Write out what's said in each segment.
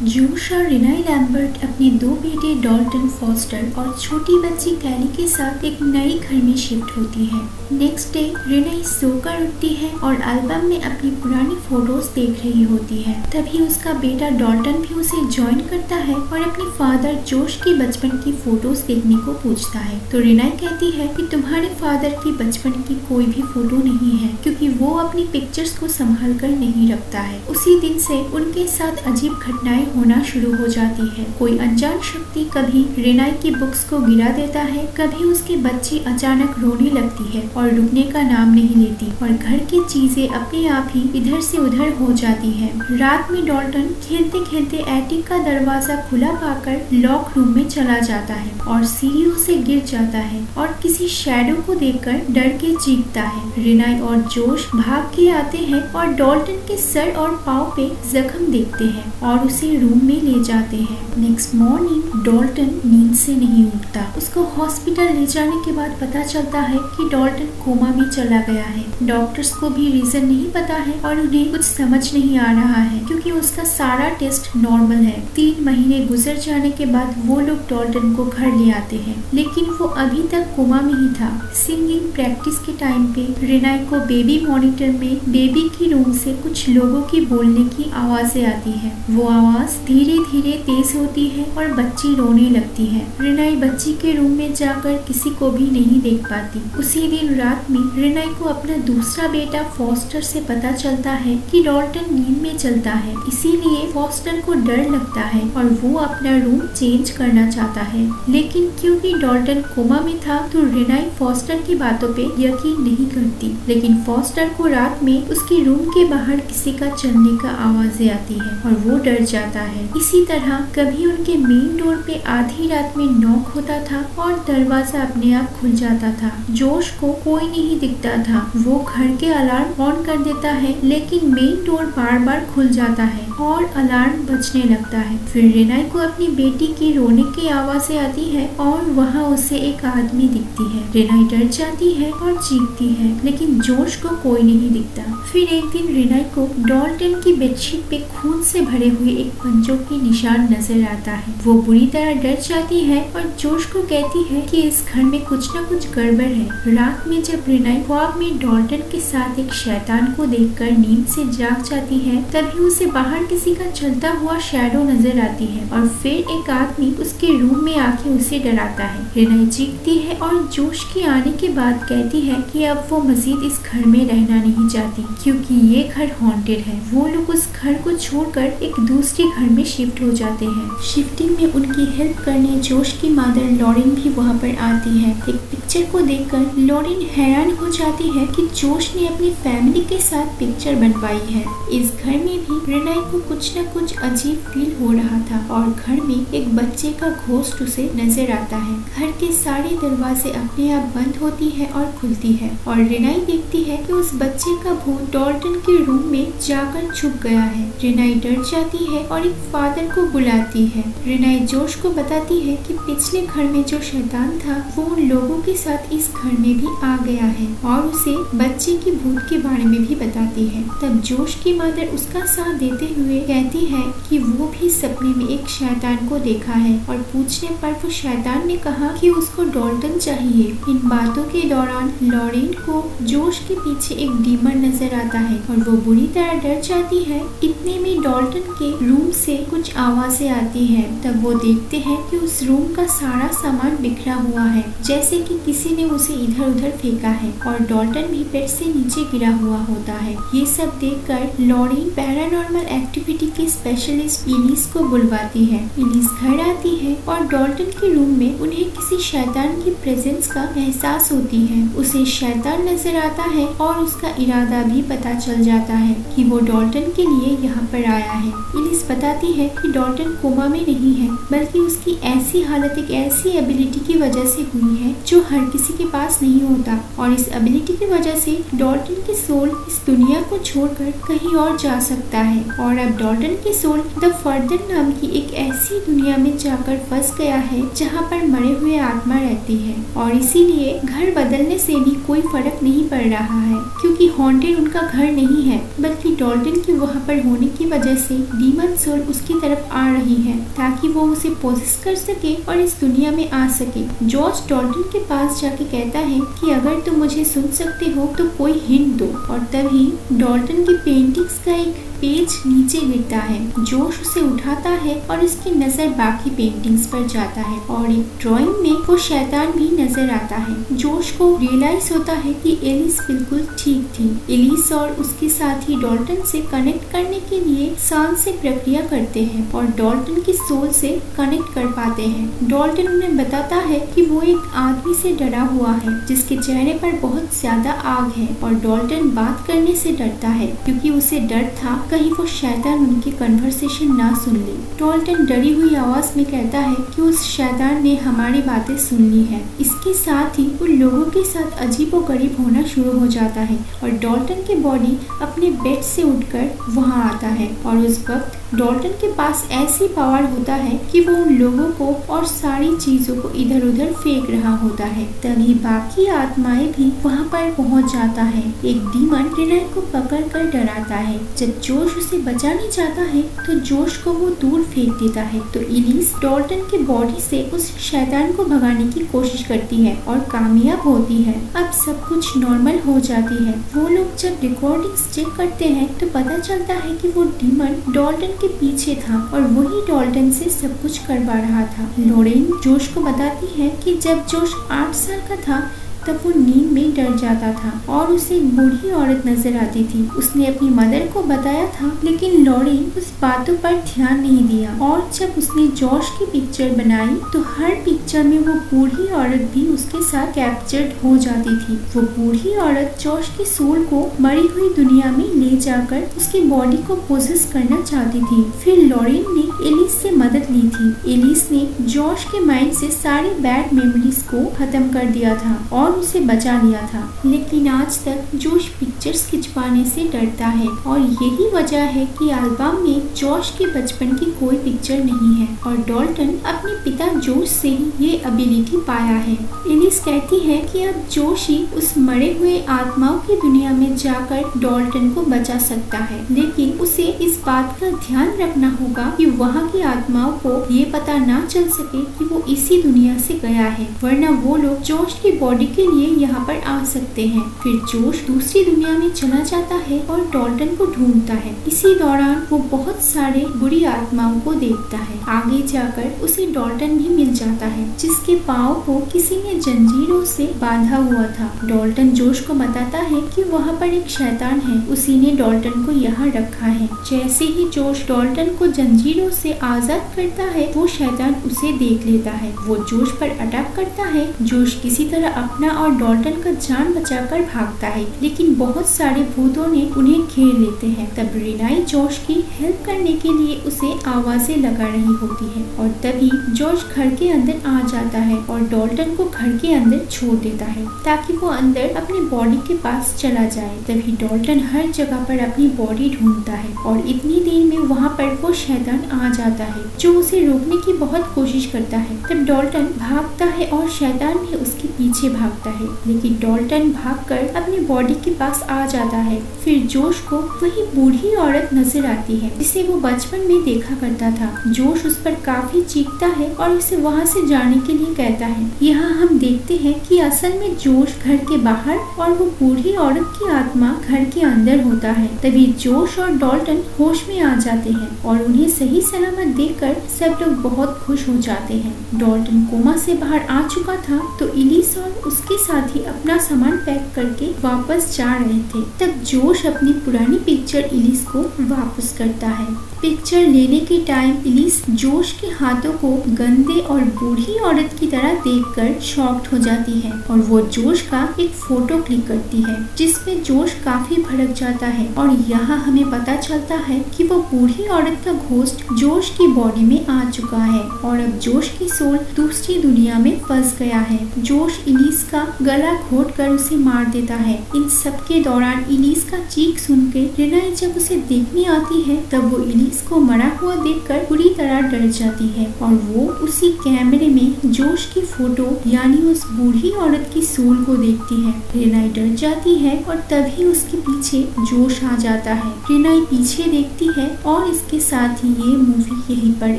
जोश और रिनाई लैम्बर्ट अपने दो बेटे डॉल्टन फॉस्टर और छोटी बच्ची कैली के साथ एक नए घर में शिफ्ट होती है। नेक्स्ट डे रिनाई सोकर उठती है और एल्बम में अपनी पुरानी फोटोज देख रही होती है। तभी उसका बेटा डॉल्टन भी उसे ज्वाइन करता है और अपने फादर जोश की बचपन की फोटोज देखने को पूछता है। तो रिनाई कहती है कि तुम्हारे फादर की बचपन की कोई भी फोटो नहीं है, क्योंकि वो अपनी पिक्चर्स को संभाल कर नहीं रखता है। उसी दिन से उनके साथ अजीब घटनाएं होना शुरू हो जाती है। कोई अनजान शक्ति कभी रिनाई की बुक्स को गिरा देता है, कभी उसकी बच्ची अचानक रोने लगती है और रुकने का नाम नहीं लेती और घर की चीजें अपने आप ही इधर से उधर हो जाती है। रात में डॉल्टन खेलते खेलते एटिक का दरवाजा खुला पाकर लॉक रूम में चला जाता है और सीढ़ियों से गिर जाता है और किसी शैडो को देखकर डर के चीखता है। रिनाई और जोश भाग के आते हैं और डॉल्टन के सर और पाँव पे जख्म देखते हैं और उसे रूम में ले जाते हैं। नेक्स्ट मॉर्निंग डॉल्टन नींद से नहीं उठता। उसको हॉस्पिटल ले जाने के बाद पता चलता है कि डॉल्टन कोमा में चला गया है। डॉक्टर्स को भी रीजन नहीं पता है और उन्हें कुछ समझ नहीं आ रहा है, क्योंकि उसका सारा टेस्ट नॉर्मल है। 3 महीने गुजर जाने के बाद वो लोग डॉल्टन को घर ले आते हैं, लेकिन वो अभी तक कोमा में ही था। सिंगिंग प्रैक्टिस के टाइम पे रिनाई को बेबी मॉनिटर में बेबी की रूम से कुछ लोगों की बोलने की आवाजें आती है। वो आवाज धीरे धीरे तेज होती है और बच्ची रोने लगती है। रिनाई बच्ची के रूम में जाकर किसी को भी नहीं देख पाती। उसी दिन रात में रिनाई को अपना दूसरा बेटा फॉस्टर से पता चलता है कि डॉल्टन नींद में चलता है, इसीलिए फॉस्टर को डर लगता है और वो अपना रूम चेंज करना चाहता है। लेकिन क्योंकि डॉल्टन कोमा में था तो रिनाई फॉस्टर की बातों पे यकीन नहीं करती। लेकिन फॉस्टर को रात में उसके रूम के बाहर किसी का चलने का आवाजें आती है और वो डर जाता है। इसी तरह कभी उनके मेन डोर पे आधी रात में नॉक होता था और दरवाजा अपने आप खुल जाता था। जोश को कोई नहीं दिखता था। वो घर के अलार्म ऑन कर देता है, लेकिन मेन डोर बार बार खुल जाता है और अलार्म बजने लगता है। फिर रिनाई को अपनी बेटी की रोने की आवाजें आती है और वहाँ उसे एक आदमी दिखती है। रिनाई डर जाती है और चीखती है, लेकिन जोश को कोई नहीं दिखता। फिर एक दिन रिनाई को डॉल्टन की बेडशीट पे खून से भरे हुए एक पंजों की निशान नजर आता है। वो बुरी तरह डर जाती है और जोश को कहती है कि इस घर में कुछ न कुछ गड़बड़ है। रात में जब रिनाई ख्वाब में डॉल्टन के साथ एक शैतान को देखकर नींद से जाग जाती है, तभी उसे बाहर किसी का चलता हुआ शैडो नजर आती है और फिर एक आदमी उसके रूम में आके उसे डराता है। रिनाई चीखती है और जोश के आने के बाद कहती है कि अब वो मजीद इस घर में रहना नहीं चाहती, क्योंकि ये घर हॉन्टेड है। वो लोग उस घर को छोड़कर एक दूसरे घर में शिफ्ट हो जाते हैं। शिफ्टिंग में उनकी हेल्प करने जोश की मदर लॉरेन भी वहाँ पर आती है। एक पिक्चर को देखकर लॉरेन हैरान हो जाती है कि जोश ने अपनी फैमिली के साथ पिक्चर बनवाई है। इस घर में भी रिनाई को कुछ न कुछ अजीब फील हो रहा था और घर में एक बच्चे का घोस्ट उसे नजर आता है। घर के सारे दरवाजे अपने आप बंद होती है और खुलती है और रिनाई देखती है कि उस बच्चे का भूत डॉल्टन के रूम में जाकर छुप गया है। रिनाई डर जाती है और एक फादर को बुलाती है। रिनाई जोश को बताती है कि पिछले घर में जो शैतान था वो उन लोगों के साथ इस घर में भी आ गया है और उसे बच्चे की भूत के बारे में भी बताती है। तब जोश की मदर उसका साथ देते हुए कहती है कि वो भी सपने में एक शैतान को देखा है और पूछने पर वो शैतान ने कहा कि उसको डॉल्टन चाहिए। इन बातों के दौरान लॉरेन को जोश के पीछे एक डीमन नजर आता है और वो बुरी तरह डर जाती है। इतने में डॉल्टन के रूम से कुछ आवाजें आती है। तब वो देखते हैं कि उस रूम का सारा सामान बिखरा हुआ है, जैसे कि किसी ने उसे इधर उधर फेंका है और डॉल्टन भी बेड से नीचे गिरा हुआ होता है। ये सब देखकर लॉरेन पैरानॉर्मल एक्टिविटी के स्पेशलिस्ट इलिस को बुलवाती है। इलिस घर आती है और डॉल्टन के रूम में उन्हें किसी शैतान की प्रेजेंस का एहसास होती है। उसे शैतान नजर आता है और उसका इरादा भी पता चल जाता है कि वो डॉल्टन के लिए यहाँ पर आया है। इलिस बताती है कि डॉल्टन कोमा में नहीं है, बल्कि उसकी ऐसी हालत एक ऐसी एबिलिटी की वजह से हुई है जो हर किसी के पास नहीं होता और इस एबिलिटी की वजह से डॉल्टन की सोल इस दुनिया को छोड़कर कहीं और जा सकता है और अब डॉल्टन की सोल द फर्दर नाम की एक ऐसी दुनिया में जाकर फंस गया है जहाँ पर मरे हुए आत्मा रहती है और इसीलिए घर बदलने से भी कोई फर्क नहीं पड़ रहा है, क्योंकि हॉन्टेड उनका घर नहीं है, बल्कि डॉल्टन के वहाँ पर होने की वजह से डीमन सोल सोल उसकी तरफ आ रही है ताकि वो उसे पोजेस कर सके और इस दुनिया में आ सके। जॉर्ज डॉल्टन के पास जाके कहता है कि अगर तुम मुझे सुन सकते हो तो कोई हिंट दो, और तभी डॉल्टन की पेंटिंग्स का एक पेज नीचे गिरता है। जोश उसे उठाता है और उसकी नजर बाकी पेंटिंग्स पर जाता है और एक ड्राइंग में वो शैतान भी नजर आता है। जोश को रियलाइज होता है कि एलिस बिल्कुल ठीक थी। एलिस और उसके साथी डॉल्टन से कनेक्ट करने के लिए सांस से प्रक्रिया करते हैं और डॉल्टन की सोल से कनेक्ट कर पाते हैं। डॉल्टन उन्हें बताता है कि वो एक आदमी से डरा हुआ है जिसके चेहरे पर बहुत ज्यादा आग है, और डॉल्टन बात करने से डरता है क्योंकि उसे डर था कहीं वो शैतान उनकी कन्वर्सेशन ना सुन ले। डॉल्टन डरी हुई आवाज में कहता है कि उस शैतान ने हमारी बातें सुन ली है। इसके साथ ही उन लोगों के साथ अजीबोगरीब होना शुरू हो जाता है और डॉल्टन की बॉडी अपने बेड से उठकर वहां आता है, और उस वक्त डॉल्टन के पास ऐसी पावर होता है कि वो उन लोगों को और सारी चीजों को इधर उधर फेंक रहा होता है। तभी बाकी आत्माएं भी वहां पर पहुंच जाता है। एक डीमन रेनाई को पकड़कर डराता है। जब जोश उसे बचाने जाता है तो जोश को वो दूर फेंक देता है। तो एलिस डॉल्टन की बॉडी से उस शैतान को भगाने की कोशिश करती है और कामयाब होती है। अब सब कुछ नॉर्मल हो जाती है। वो लोग जब रिकॉर्डिंग्स चेक करते हैं तो पता चलता है कि वो डीमन डॉल्टन के पीछे था और वही डॉल्टन से सब कुछ करवा रहा था। लॉरेन जोश को बताती है कि जब जोश 8 साल का था तब वो नींद में डर जाता था और उसे एक बूढ़ी औरत नजर आती थी। उसने अपनी मदर को बताया था, लेकिन लॉरेन उस बातों पर ध्यान नहीं दिया, और जब उसने जॉश की पिक्चर बनाई तो हर पिक्चर में वो बूढ़ी औरत भी उसके साथ कैप्चर्ड हो जाती थी। वो बूढ़ी औरत जॉश की सोल को मरी हुई दुनिया में ले जाकर उसकी बॉडी को पोजेस करना चाहती थी। फिर लॉरेन ने एलिस से मदद ली थी। एलिस ने जॉश के माइंड से सारी बैड मेमोरीज को खत्म कर दिया था और उसे बचा लिया था, लेकिन आज तक जोश पिक्चर्स खिंचवाने से डरता है, और यही वजह है कि एल्बम में जोश के बचपन की कोई पिक्चर नहीं है, और डॉल्टन अपने पिता जोश से ही ये एबिलिटी पाया है। एलिस कहती है कि अब जोश ही उस मरे हुए आत्माओं की दुनिया में जाकर डॉल्टन को बचा सकता है, लेकिन उसे इस बात का ध्यान रखना होगा कि वहाँ की आत्माओं को ये पता ना चल सके कि वो इसी दुनिया से गया है, वरना वो लोग जोश की बॉडी के लिए यहाँ पर आ सकते हैं। फिर जोश दूसरी दुनिया में चला जाता है और डॉल्टन को ढूंढता है। इसी दौरान वो बहुत सारे बुरी आत्माओं को देखता है। आगे जाकर उसे डॉल्टन भी मिल जाता है जिसके पाँव को किसी ने जंजीरों से बांधा हुआ था। डॉल्टन जोश को बताता है कि वहाँ पर एक शैतान है, उसी ने डॉल्टन को यहाँ रखा है। जैसे ही जोश डॉल्टन को जंजीरों से आजाद करता है वो शैतान उसे देख लेता है। वो जोश पर अटैक करता है। जोश किसी तरह अपना और डॉल्टन का जान बचाकर भागता है, लेकिन बहुत सारे भूतों ने उन्हें घेर लेते हैं। तब रेनाई जोश की हेल्प करने के लिए उसे आवाजें लगा रही होती है, और तभी जोश घर के अंदर आ जाता है और डॉल्टन को घर के अंदर छोड़ देता है ताकि वो अंदर अपनी बॉडी के पास चला जाए। तभी डॉल्टन हर जगह पर अपनी बॉडी ढूंढता है और इतनी देर में वहाँ पर वो शैतान आ जाता है जो उसे रोकने की बहुत कोशिश करता है। तब डॉल्टन भागता है और शैतान भी उसके पीछे भागता है, लेकिन डॉल्टन भागकर अपनी बॉडी के पास आ जाता है। फिर जोश को वही बूढ़ी औरत नजर आती है जिसे वो बचपन में देखा करता था। जोश उस पर काफी चीखता है और उसे वहाँ से जाने के लिए कहता है। यहाँ हम देखते हैं कि असल में जोश घर के बाहर और वो बूढ़ी औरत की आत्मा घर के अंदर होता है। तभी जोश और डॉल्टन होश में आ जाते हैं और उन्हें सही सलामत देखकर सब लोग बहुत खुश हो जाते हैं। डॉल्टन कोमा से बाहर आ चुका था तो एलिस और उसके साथ ही अपना सामान पैक करके वापस जा रहे थे। तब जोश अपनी पुरानी पिक्चर एलिस को वापस करता है। पिक्चर लेने के टाइम एलिस जोश के हाथों को गंदे और बूढ़ी औरत की तरह देखकर शॉक्ड हो जाती है और वो जोश का एक फोटो क्लिक करती है जिसमें जोश काफी भड़क जाता है, और यहाँ हमें पता चलता है कि वो बूढ़ी औरत का घोस्ट जोश की बॉडी में आ चुका है और अब जोश की सोल दूसरी दुनिया में फंस गया है। जोश एलिस का गला घोटकर उसे मार देता है। इन सब के दौरान इलिस का चीख सुन के रेनाई जब उसे देखने आती है तब वो इलिस को मरा हुआ देखकर पूरी तरह डर जाती है और वो उसी कैमरे में जोश की फोटो यानी उस बूढ़ी औरत की सोल को देखती है। रेनाई डर जाती है और तभी उसके पीछे जोश आ जाता है। रेनाई पीछे देखती है और इसके साथ ही ये मूवी यहीं पर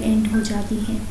एंड हो जाती है।